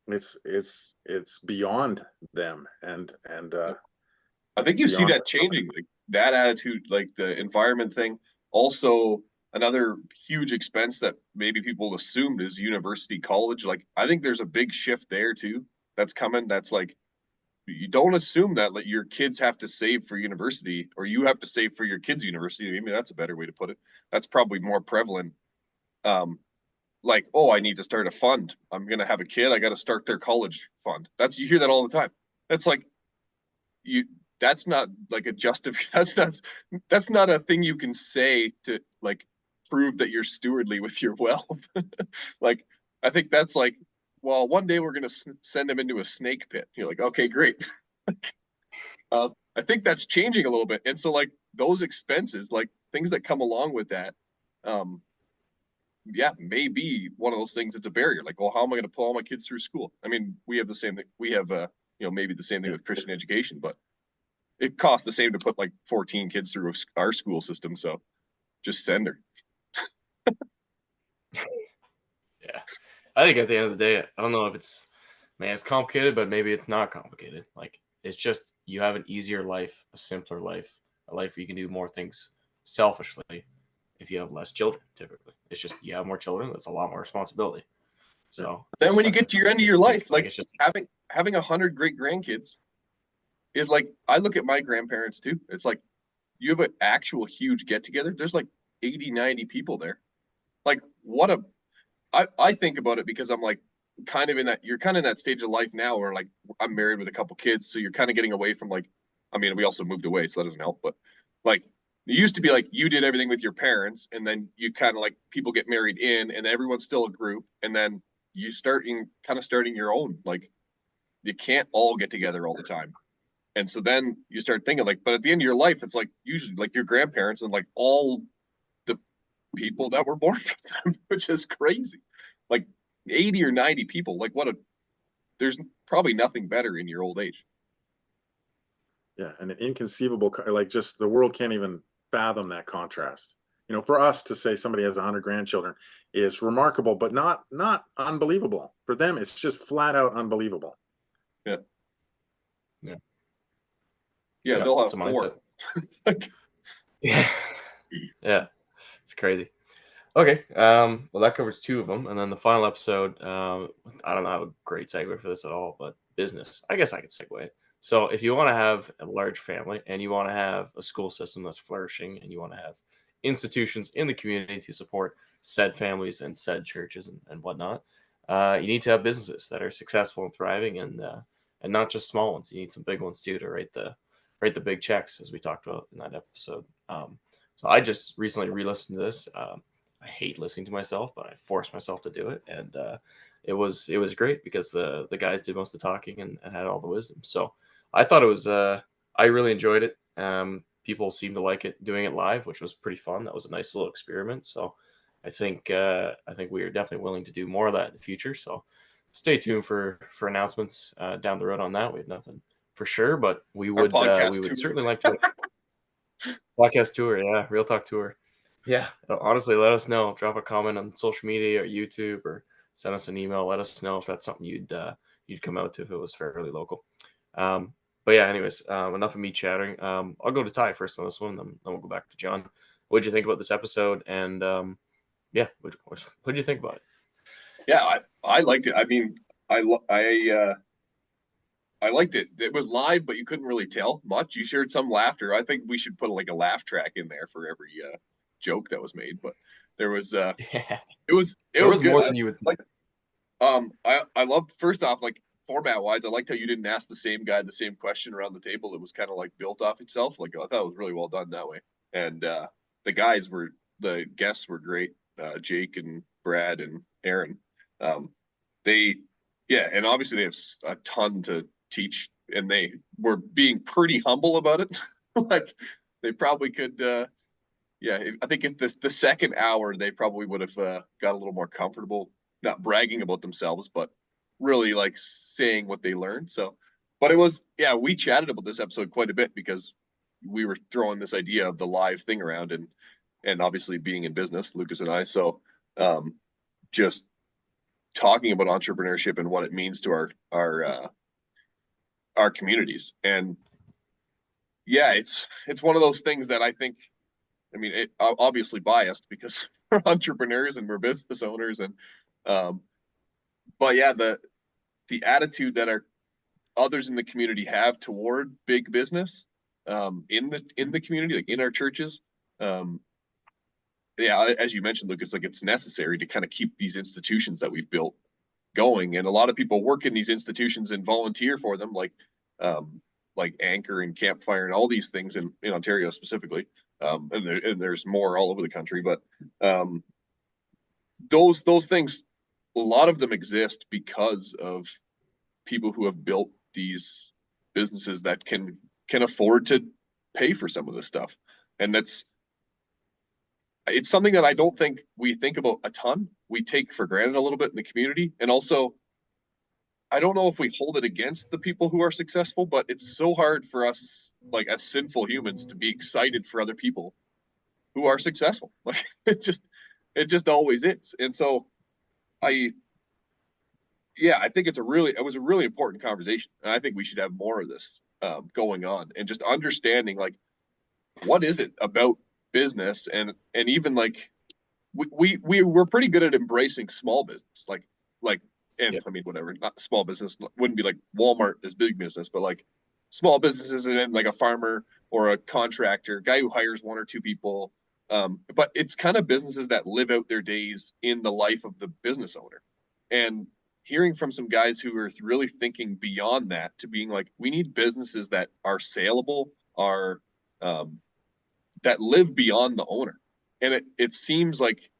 It's beyond them, and I think you see beyond. that changing, like that attitude, like the environment thing. Also, another huge expense that maybe people assumed is university college. Like, I think there's a big shift there too that's coming. That's like, you don't assume that like your kids have to save for university, or you have to save for your kids' university. Maybe that's a better way to put it. That's probably more prevalent. Um, like, oh, I need to start a fund. I'm gonna have a kid. I got to start their college fund. You hear that all the time. That's like, you that's not like a that's not a thing you can say to like prove that you're stewardly with your wealth. Like, I think that's like, well, one day we're going to send him into a snake pit. You're like, okay, great. I think that's changing a little bit, and so like those expenses, like things that come along with that, um yeah, maybe one of those things. It's a barrier. Like, well, how am I going to pull all my kids through school? I mean, we have the same thing. We have maybe the same thing with Christian education, but it costs the same to put like 14 kids through our school system. So just send her. Yeah. I think at the end of the day, I don't know if it's complicated, but maybe it's not complicated. Like, it's just you have an easier life, a simpler life, a life where you can do more things selfishly if you have less children, typically. It's just you have more children, that's a lot more responsibility. So then when you get to your end of your life, like it's just having 100 great grandkids is like, I look at my grandparents too. It's like you have an actual huge get together. There's like 80, 90 people there. Like, I think about it because I'm like, you're kind of in that stage of life now where like I'm married with a couple kids. So you're kind of getting away from like, I mean, we also moved away, so that doesn't help. But like, it used to be like you did everything with your parents, and then you kind of like people get married in, and everyone's still a group, and then you starting your own. Like, you can't all get together all the time. And so then you start thinking like, but at the end of your life, it's like usually like your grandparents and like all the people that were born from them, which is crazy. Like 80 or 90 people. Like, there's probably nothing better in your old age. Yeah, and an inconceivable, like, just the world can't even fathom that contrast. For us to say somebody has 100 grandchildren is remarkable, but not unbelievable. For them, it's just flat out unbelievable. Yeah. Yeah. Yeah, Yeah. they'll It's have a four. mindset. Yeah. Yeah. It's crazy. Okay. Well, that covers two of them, and then the final episode. I don't have a great segue for this at all, but business. I guess I could segue it. So, if you want to have a large family and you want to have a school system that's flourishing, and you want to have institutions in the community to support said families and said churches and whatnot, you need to have businesses that are successful and thriving, and not just small ones. You need some big ones too to write the big checks, as we talked about in that episode. So I just recently re-listened to this. I hate listening to myself, but I forced myself to do it, and it was great because the guys did most of the talking and had all the wisdom. So I thought it was I really enjoyed it. People seemed to like it doing it live, which was pretty fun. That was a nice little experiment. So I think we are definitely willing to do more of that in the future. So stay tuned for announcements down the road on that. We have nothing for sure, but Our we podcast would tour. certainly like to podcast tour. Yeah, real talk tour. Yeah, honestly, let us know. Drop a comment on social media or YouTube, or send us an email. Let us know if that's something you'd come out to if it was fairly local. Um, but yeah, anyways, enough of me chattering. I'll go to Ty first on this one, then we'll go back to John. What did you think about this episode? And yeah, what did you think about it? Yeah, I liked it. I mean, I lo- I liked it. It was live, but you couldn't really tell much. You shared some laughter. I think we should put like a laugh track in there for every joke that was made. But there was Yeah, it there was was good. more than you would think. Like I loved, first off, like format wise, I liked how you didn't ask the same guy the same question around the table. It was kind of like built off itself. Like I thought it was really well done that way. And the guys were the guests were great. Jake and Brad and Aaron. Um, they yeah, and obviously they have a ton to teach, and they were being pretty humble about it. Like they probably could. Yeah, I think if the second hour they probably would have got a little more comfortable, not bragging about themselves, but really like saying what they learned. So, but it was, yeah, we chatted about this episode quite a bit because we were throwing this idea of the live thing around, and obviously being in business, Lucas and I. So, um, just talking about entrepreneurship and what it means to our communities. And yeah, it's one of those things that I think, I mean, it obviously biased because we're entrepreneurs and we're business owners, and um, but yeah, the attitude that our others in the community have toward big business, in the community, like in our churches, um, yeah, as you mentioned, Lucas, like it's necessary to kind of keep these institutions that we've built going, and a lot of people work in these institutions and volunteer for them, um, like Anchor and Campfire and all these things in Ontario specifically, and there's more all over the country, but um, those things, a lot of them exist because of people who have built these businesses that can afford to pay for some of this stuff, and it's something that I don't think we think about a ton. We take for granted a little bit in the community, and also I don't know if we hold it against the people who are successful, but it's so hard for us, like as sinful humans, to be excited for other people who are successful. Like it just always is. And so I, yeah, I think it was a really important conversation, and I think we should have more of this going on, and just understanding like what is it about business, and even like we're pretty good at embracing small business, like and Yeah, I mean whatever, not small business wouldn't be like Walmart is big business, but like small businesses and like a farmer or a contractor, guy who hires one or two people. But it's kind of businesses that live out their days in the life of the business owner. And hearing from some guys who are really thinking beyond that to being like, we need businesses that are saleable, are um, that live beyond the owner. And it seems like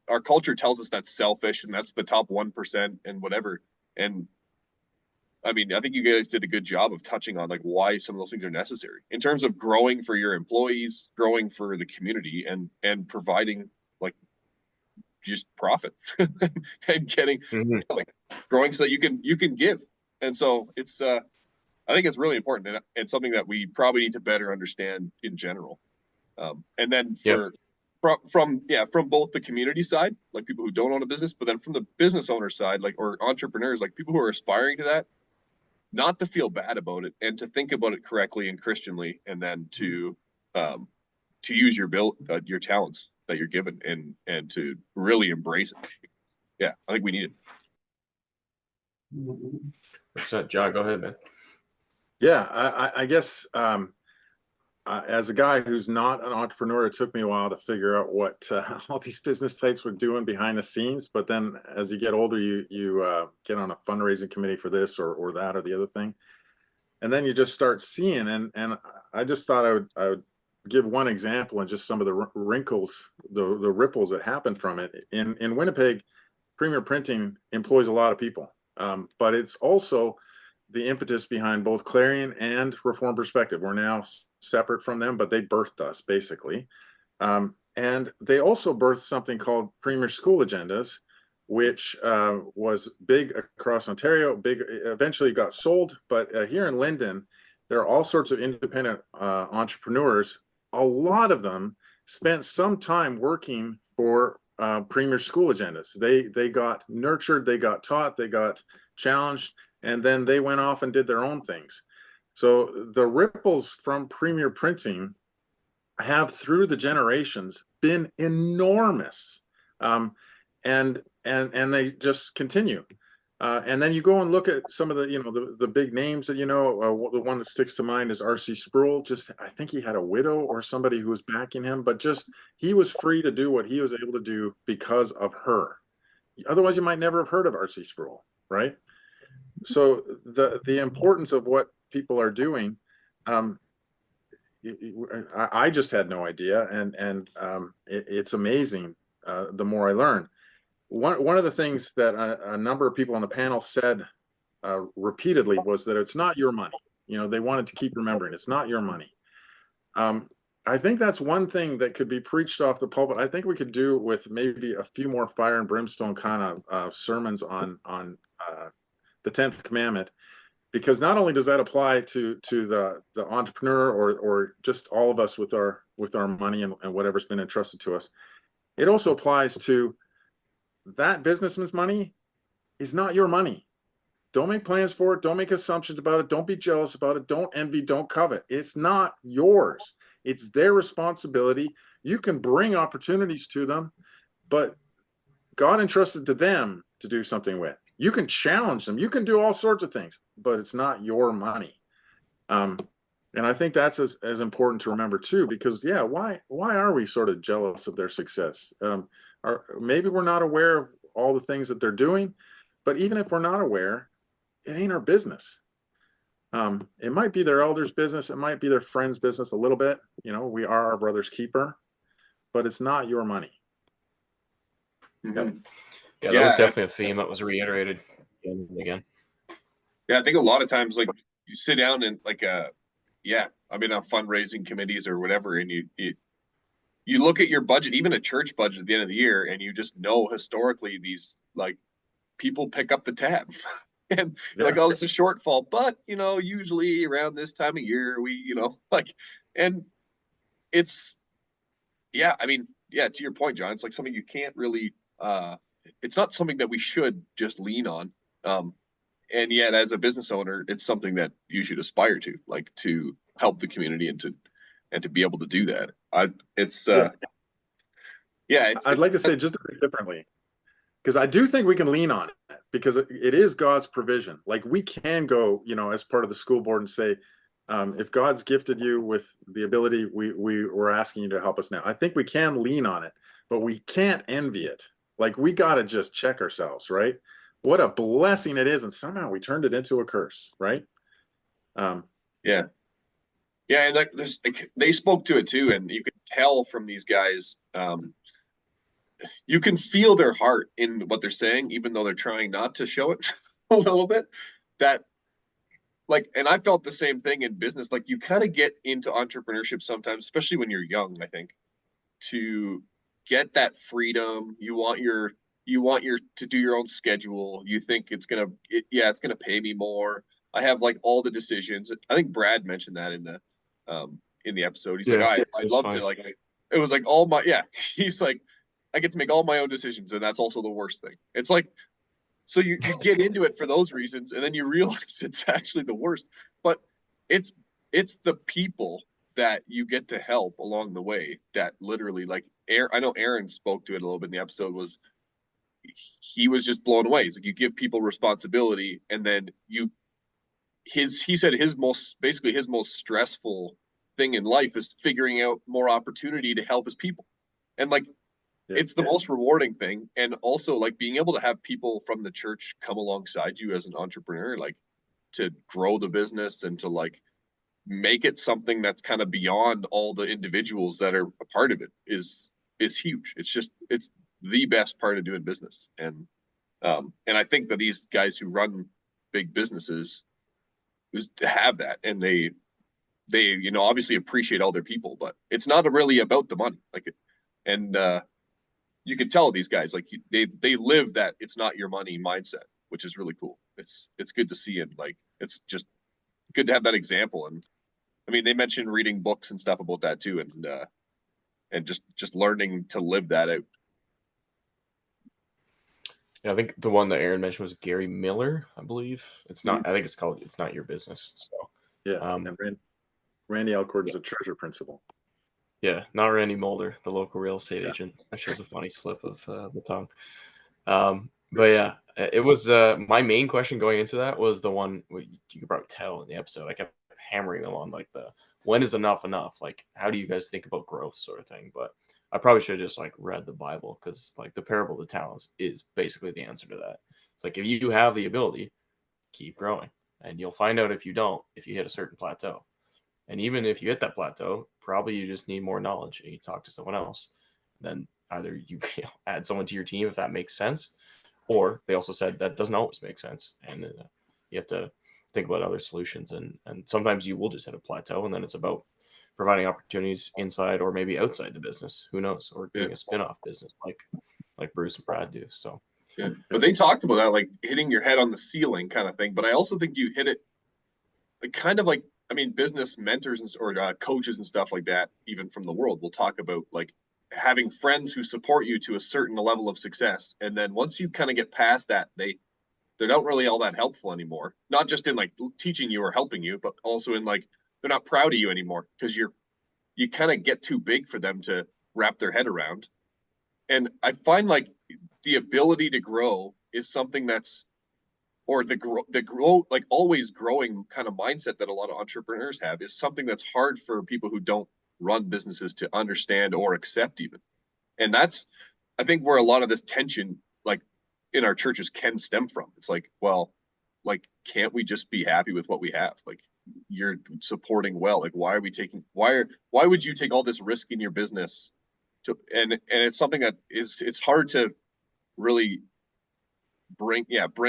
our culture tells us that's selfish and that's the top 1% and whatever. And I mean, I think you guys did a good job of touching on like why some of those things are necessary in terms of growing for your employees, growing for the community, and providing like just profit and getting hmm, like growing so that you can give. And so it's I think it's really important, and something that we probably need to better understand in general. And then yeah, from both the community side, like people who don't own a business, but then from the business owner side, like or entrepreneurs, like people who are aspiring to that, not to feel bad about it and to think about it correctly and Christianly, and then to use your talents that you're given and to really embrace it. Yeah, I think we need it. John, go ahead, man. Yeah, I guess as a guy who's not an entrepreneur, it took me a while to figure out what all these business types were doing behind the scenes. But then as you get older, you get on a fundraising committee for this or that or the other thing. And then you just start seeing, and I just thought I would give one example and just some of the wrinkles, the ripples that happened from it. In Winnipeg, Premier Printing employs a lot of people, but it's also the impetus behind both Clarion and Reform Perspective. We're now separate from them, but they birthed us basically. And they also birthed something called Premier School Agendas, which was big across Ontario, big, eventually got sold. But here in Linden, there are all sorts of independent entrepreneurs. A lot of them spent some time working for Premier School Agendas. They got nurtured, they got taught, they got challenged, and then they went off and did their own things. So the ripples from Premier Printing have, through the generations, been enormous, and they just continue. And then you go and look at some of the big names that the one that sticks to mind is R.C. Sproul. Just, I think he had a widow or somebody who was backing him, but just he was free to do what he was able to do because of her. Otherwise, you might never have heard of R.C. Sproul, right? So the importance of what people are doing, I just had no idea, and it's amazing the more I learn. One of the things that a number of people on the panel said repeatedly was that it's not your money. They wanted to keep remembering it's not your money. I think that's one thing that could be preached off the pulpit. I think we could do with maybe a few more fire and brimstone kind of sermons on the 10th commandment, because not only does that apply to the entrepreneur or just all of us with our money and whatever's been entrusted to us, it also applies to that businessman's money is not your money. Don't make plans for it. Don't make assumptions about it. Don't be jealous about it. Don't envy. Don't covet. It's not yours. It's their responsibility. You can bring opportunities to them, but God entrusted to them to do something with. You can challenge them. You can do all sorts of things, but it's not your money. And I think that's as important to remember too, because why are we sort of jealous of their success? Maybe we're not aware of all the things that they're doing, but even if we're not aware, it ain't our business. It might be their elder's business. It might be their friend's business a little bit. We are our brother's keeper, but it's not your money. Mm-hmm. Yeah, that was definitely a theme that was reiterated again and again. Yeah, I think a lot of times, like, you sit down and I've been on fundraising committees or whatever, and you look at your budget, even a church budget at the end of the year, and you just know historically these, like, people pick up the tab. And you're like, oh, it's a shortfall, but usually around this time of year and it's to your point, John, it's like something you can't really it's not something that we should just lean on, and yet as a business owner, it's something that you should aspire to, like, to help the community and to be able to do that. I'd like to say it just a bit differently, because I do think we can lean on it, because it is God's provision. Like, we can go, as part of the school board and say, if God's gifted you with the ability, we're asking you to help us now. I think we can lean on it, but we can't envy it. Like, we got to just check ourselves, right? What a blessing it is, and somehow we turned it into a curse, right? And like, they spoke to it too, and you could tell from these guys. You can feel their heart in what they're saying, even though they're trying not to show it a little bit. That, like, and I felt the same thing in business. Like, you kind of get into entrepreneurship sometimes, especially when you're young, I think, to get that freedom. You want to do your own schedule. You think it's going to pay me more. I have, like, all the decisions. I think Brad mentioned that in the episode. He's like, I loved it. Like, it was like he's like, I get to make all my own decisions, and that's also the worst thing. It's like, So you get into it for those reasons, and then you realize it's actually the worst. But it's the people that you get to help along the way that literally, like, I know Aaron spoke to it a little bit in the episode, was he was just blown away. He's like, you give people responsibility, and then he said his most stressful thing in life is figuring out more opportunity to help his people. And like, it's the most rewarding thing. And also, like, being able to have people from the church come alongside you as an entrepreneur, like, to grow the business and to, like, make it something that's kind of beyond all the individuals that are a part of it is huge. It's the best part of doing business. And I think that these guys who run big businesses have that, and they obviously appreciate all their people, but it's not really about the money. Like, and you could tell these guys, like, they live that it's not your money mindset, which is really cool. It's good to see, and like, it's just good to have that example. And I mean, they mentioned reading books and stuff about that too, and just learning to live that out. Yeah, I think the one that Aaron mentioned was Gary Miller, I believe. It's not. I think it's called "It's Not Your Business." So and Randy Alcord is a treasure principal. Yeah, not Randy Mulder, the local real estate agent. That shows a funny slip of the tongue. But yeah, it was my main question going into that was the one you could probably tell in the episode. I kept hammering them on, like, the when is enough enough? Like, how do you guys think about growth, sort of thing? But I probably should have just, like, read the Bible, because, like, the parable of the talents is basically the answer to that. It's like, if you have the ability, keep growing, and you'll find out if you don't, if you hit a certain plateau. And even if you hit that plateau, probably you just need more knowledge and you talk to someone else. Then either you add someone to your team if that makes sense, or they also said that doesn't always make sense, and you have to think about other solutions. And sometimes you will just hit a plateau, and then it's about providing opportunities inside or maybe outside the business. Who knows? Or doing a spin-off business like Bruce and Brad do. So yeah, but they talked about that, like, hitting your head on the ceiling kind of thing. But I also think you hit it kind of like, I mean, business mentors or coaches and stuff like that, even from the world, will talk about, like, having friends who support you to a certain level of success. And then once you kind of get past that, they're not really all that helpful anymore. Not just in, like, teaching you or helping you, but also in, like, they're not proud of you anymore, because you kind of get too big for them to wrap their head around. And I find, like, the ability to grow is something that's, or the grow, like, always growing kind of mindset that a lot of entrepreneurs have, is something that's hard for people who don't run businesses to understand or accept even. And that's, I think, where a lot of this tension, like, in our churches can stem from. It's like, well, like, can't we just be happy with what we have? Like, you're supporting well. Like, why would you take all this risk in your business to, and it's something that it's hard to really bring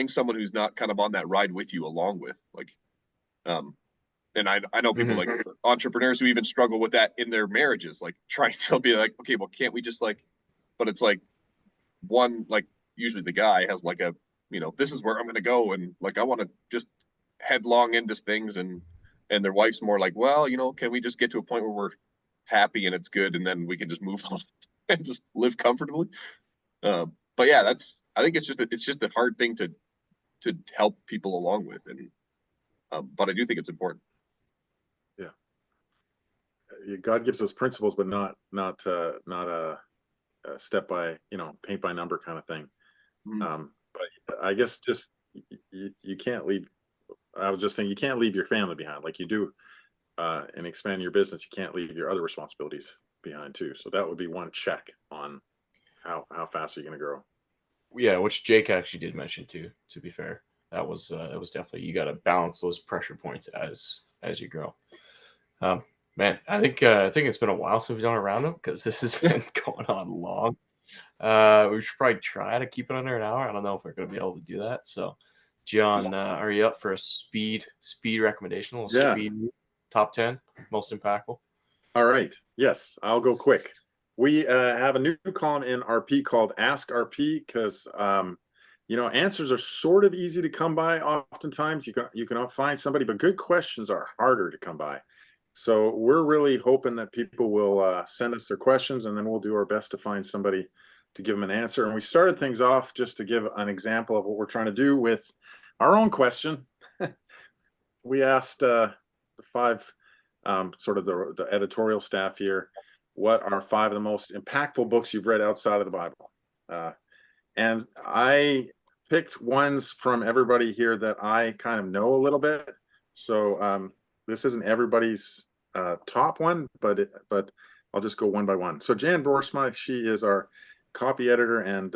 someone who's not kind of on that ride with you along with, like, and I know people like entrepreneurs who even struggle with that in their marriages, like, trying to be like, okay, well, can't we just, like, but it's like, one, like, usually the guy has, like, a, this is where I'm going to go, and, like, I want to just headlong into things, and their wife's more like, well, can we just get to a point where we're happy and it's good, and then we can just move on and just live comfortably. But yeah, I think it's just a hard thing to help people along with, and but I do think it's important. Yeah, God gives us principles, but not a step by, paint by number kind of thing. But I guess just you can't leave. I was just saying, you can't leave your family behind like you do, and expand your business. You can't leave your other responsibilities behind too. So that would be one check on how fast are you going to grow. Yeah, which Jake actually did mention too. To be fair, that was definitely, you got to balance those pressure points as you grow. Man, I think it's been a while since we've done a roundup, because this has been going on long. We should probably try to keep it under an hour. I don't know if we're going to be able to do that. So, John, are you up for a speed recommendation? A little speed top 10 most impactful. All right. Yes, I'll go quick. We have a new column in RP called Ask RP, because answers are sort of easy to come by. Oftentimes you can find somebody, but good questions are harder to come by. So we're really hoping that people will send us their questions, and then we'll do our best to find somebody to give them an answer. And we started things off just to give an example of what we're trying to do with our own question. We asked the five, sort of the editorial staff here, what are 5 of the most impactful books you've read outside of the Bible? And I picked ones from everybody here that I kind of know a little bit. So this isn't everybody's top one, but I'll just go one by one. So Jan Borsma, she is our copy editor, and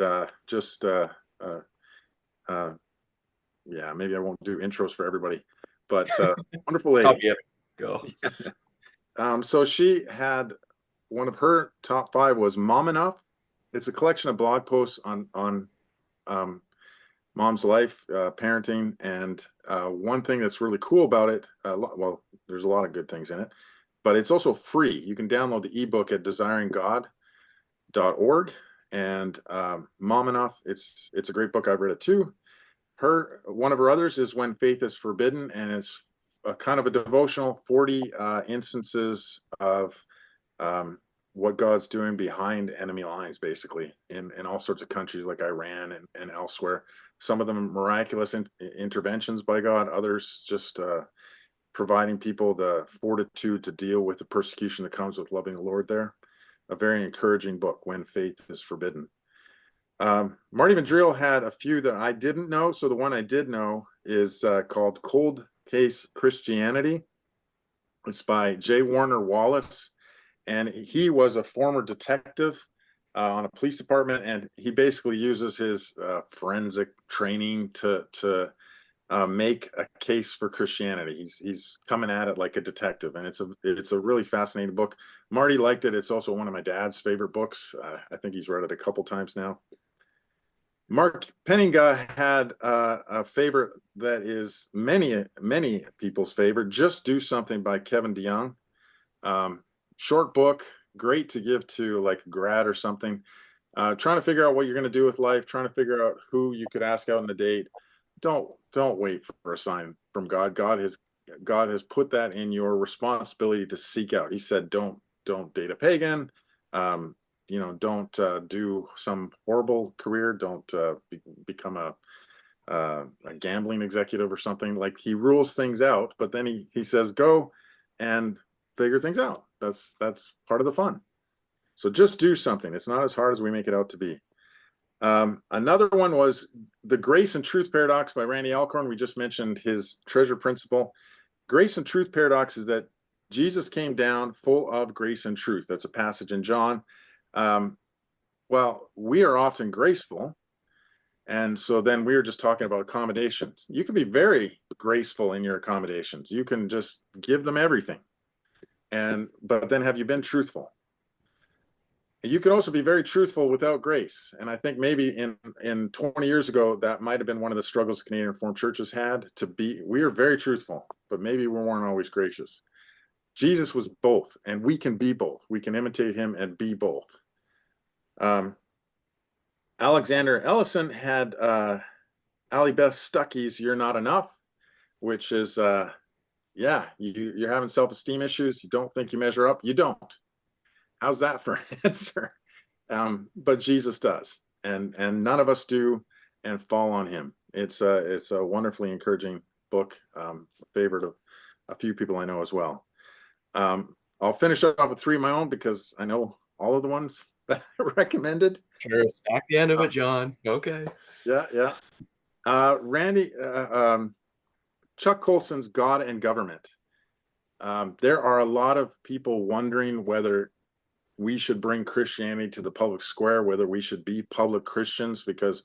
yeah, maybe I won't do intros for everybody, but wonderful lady. Copy editor. Go. So she had one of her top 5 was Mom Enough. It's a collection of blog posts on mom's life, parenting, and one thing that's really cool about it, well, there's a lot of good things in it, but it's also free. You can download the ebook at desiringgod.org, and Mom Enough, it's a great book. I've read it too. One of her others is When Faith is Forbidden, and it's a kind of a devotional, 40 instances of what God's doing behind enemy lines, basically, in all sorts of countries like Iran and elsewhere. Some of them miraculous interventions by God, others just providing people the fortitude to deal with the persecution that comes with loving the Lord there. A very encouraging book, When Faith is Forbidden. Marty Mandriel had a few that I didn't know. So the one I did know is called Cold Case Christianity. It's by J. Warner Wallace. And he was a former detective on a police department, and he basically uses his forensic training to make a case for Christianity. He's coming at it like a detective, and it's a really fascinating book. Marty liked it. It's also one of my dad's favorite books. I think he's read it a couple times now. Mark Penninga had a favorite that is many people's favorite, Just Do Something by Kevin DeYoung. Short book, great to give to like a grad or something. Trying to figure out what you're going to do with life, trying to figure out who you could ask out on a date. Don't wait for a sign from God. God has put that in your responsibility to seek out. He said, don't date a pagan. Don't do some horrible career. Don't become a gambling executive or something. Like, he rules things out, but then he says, go and figure things out. That's part of the fun. So just do something. It's not as hard as we make it out to be. Another one was The Grace and Truth Paradox by Randy Alcorn. We just mentioned his treasure principle. Grace and Truth Paradox is that Jesus came down full of grace and truth. That's a passage in John. Well, we are often graceful, and so then we were just talking about accommodations. You can be very graceful in your accommodations. You can just give them everything. But then, have you been truthful? You can also be very truthful without grace. And I think maybe in 20 years ago, that might have been one of the struggles Canadian Reformed churches had, we are very truthful, but maybe we weren't always gracious. Jesus was both, and we can be both. We can imitate him and be both. Alexander Ellison had Allie Beth Stuckey's You're Not Enough, which is, you're having self-esteem issues. You don't think you measure up. You don't. How's that for an answer? But Jesus does, and none of us do, and fall on him. It's a wonderfully encouraging book, a favorite of a few people I know as well. I'll finish up with 3 of my own because I know all of the ones that I recommended. Sure, stack the end of it, John. Okay. Yeah. Chuck Colson's God and Government. There are a lot of people wondering whether we should bring Christianity to the public square, whether we should be public Christians, because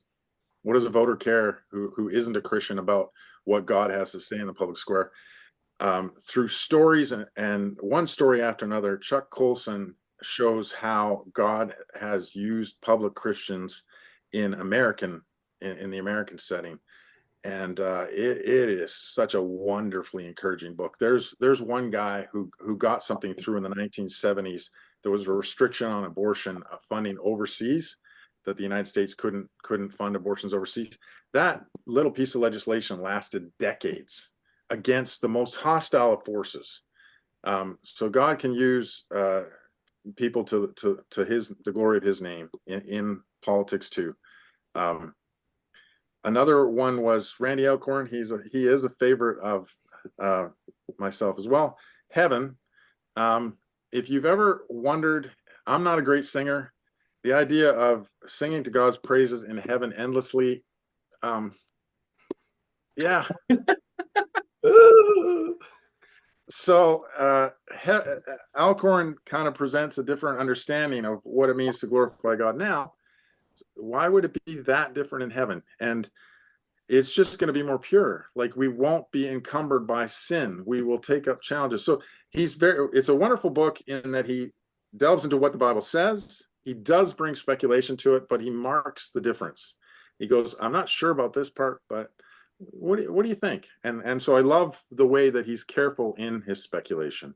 what does a voter care who isn't a Christian about what God has to say in the public square? Through stories and one story after another, Chuck Colson shows how God has used public Christians in the American setting. And it is such a wonderfully encouraging book. There's one guy who got something through in the 1970s. There was a restriction on abortion funding overseas, that the United States couldn't fund abortions overseas. That little piece of legislation lasted decades against the most hostile of forces. So God can use people to the glory of his name in politics too. Another one was Randy Alcorn. He is a favorite of myself as well. Heaven. If you've ever wondered, I'm not a great singer. The idea of singing to God's praises in heaven endlessly, yeah. So Alcorn kind of presents a different understanding of what it means to glorify God now. Why would it be that different in heaven? And it's just going to be more pure. Like, we won't be encumbered by sin. We will take up challenges. So it's a wonderful book in that he delves into what the Bible says. He does bring speculation to it, but he marks the difference. He goes, I'm not sure about this part, but what do you think? And so I love the way that he's careful in his speculation.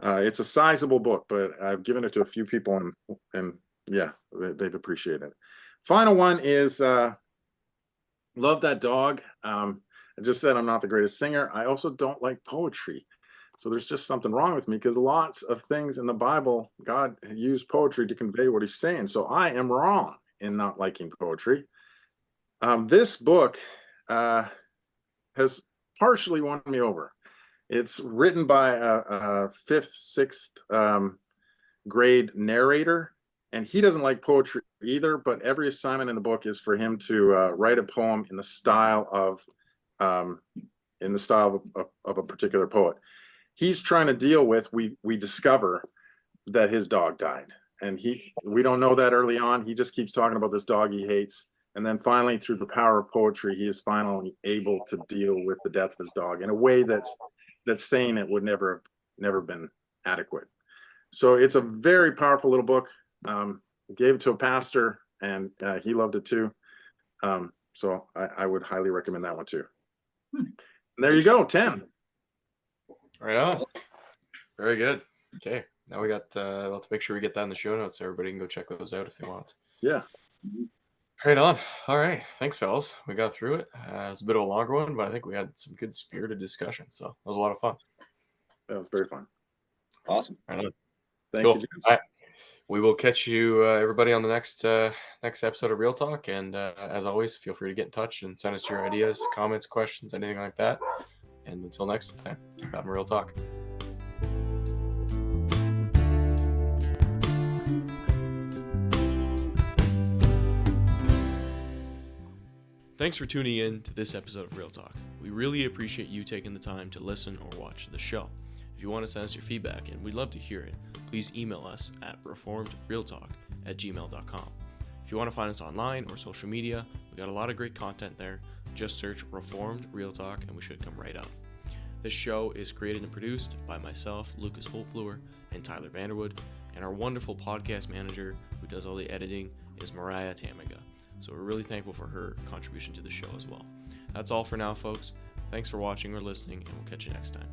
It's a sizable book, but I've given it to a few people, and yeah, they've appreciated it. Final one is Love That Dog. I just said I'm not the greatest singer. I also don't like poetry. So there's just something wrong with me, because lots of things in the Bible, God used poetry to convey what he's saying. So I am wrong in not liking poetry. This book has partially won me over. It's written by a fifth, sixth grade narrator, and he doesn't like poetry either, but every assignment in the book is for him to write a poem in the style of a particular poet. He's trying to deal with, we discover that his dog died, and we don't know that early on. He just keeps talking about this dog he hates, and then finally, through the power of poetry, he is finally able to deal with the death of his dog in a way that's saying it would never been adequate. So it's a very powerful little book. Gave it to a pastor, and he loved it too. So I would highly recommend that one too. And there you go, 10. Right on. Very good. Okay, now we got we'll have to make sure we get that in the show notes so everybody can go check those out if they want. Yeah. Right on. All right, thanks, fellas. We got through it. It was a bit of a longer one, but I think we had some good spirited discussion, so it was a lot of fun. That was very fun. Awesome. Right on. Thank you. We will catch you, everybody, on the next episode of Real Talk. And as always, feel free to get in touch and send us your ideas, comments, questions, anything like that. And until next time, keep having Real Talk. Thanks for tuning in to this episode of Real Talk. We really appreciate you taking the time to listen or watch the show. If you want to send us your feedback, and we'd love to hear it, please email us at reformedrealtalk@gmail.com. If you want to find us online or social media, we got a lot of great content there. Just search Reformed Real Talk and we should come right up. This show is created and produced by myself, Lucas Holtfluer, and Tyler Vanderwood, and our wonderful podcast manager who does all the editing is Mariah Tamiga. So we're really thankful for her contribution to the show as well. That's all for now, folks. Thanks for watching or listening, and we'll catch you next time.